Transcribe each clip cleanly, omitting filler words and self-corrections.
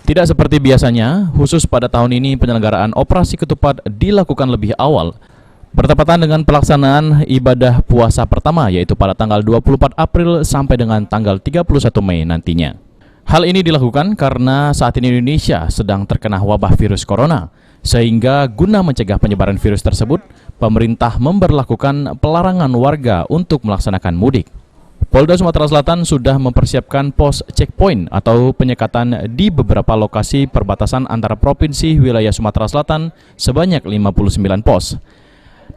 Tidak seperti biasanya, khusus pada tahun ini penyelenggaraan operasi ketupat dilakukan lebih awal, bertepatan dengan pelaksanaan ibadah puasa pertama, yaitu pada tanggal 24 April sampai dengan tanggal 31 Mei nantinya. Hal ini dilakukan karena saat ini Indonesia sedang terkena wabah virus corona, sehingga guna mencegah penyebaran virus tersebut, pemerintah memberlakukan pelarangan warga untuk melaksanakan mudik. Polda Sumatera Selatan sudah mempersiapkan pos checkpoint atau penyekatan di beberapa lokasi perbatasan antara provinsi wilayah Sumatera Selatan sebanyak 59 pos.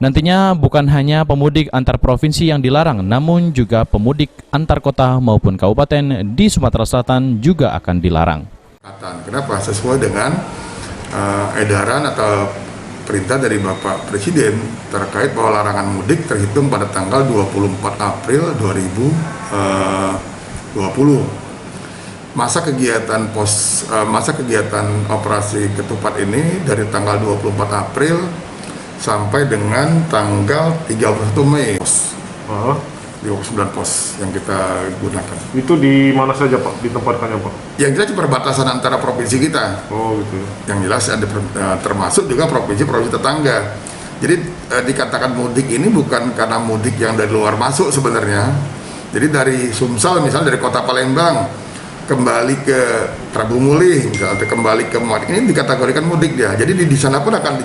Nantinya bukan hanya pemudik antar provinsi yang dilarang, namun juga pemudik antar kota maupun kabupaten di Sumatera Selatan juga akan dilarang. Kenapa? Sesuai dengan edaran atau perintah dari Bapak Presiden terkait bahwa larangan mudik terhitung pada tanggal 24 April 2020. Masa kegiatan operasi ketupat ini dari tanggal 24 April sampai dengan tanggal 31 Mei. 29 pos yang kita gunakan. Itu di mana saja Pak, ditempatkannya Pak? Yang jelas perbatasan antara provinsi kita. Oh gitu. Yang jelas ada termasuk juga provinsi-provinsi tetangga. Jadi dikatakan mudik ini bukan karena mudik yang dari luar masuk sebenarnya. Jadi dari Sumsel misalnya dari kota Palembang kembali ke Trabumulih atau kembali ke Muat, ini dikategorikan mudik dia. Jadi di sana pun akan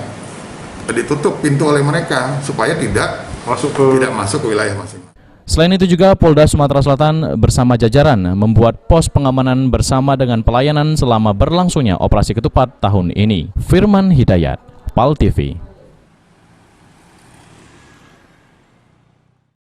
ditutup pintu oleh mereka supaya tidak masuk ke wilayah masing-masing. Selain itu juga Polda Sumatera Selatan bersama jajaran membuat pos pengamanan bersama dengan pelayanan selama berlangsungnya operasi ketupat tahun ini. Firman Hidayat, PAL TV.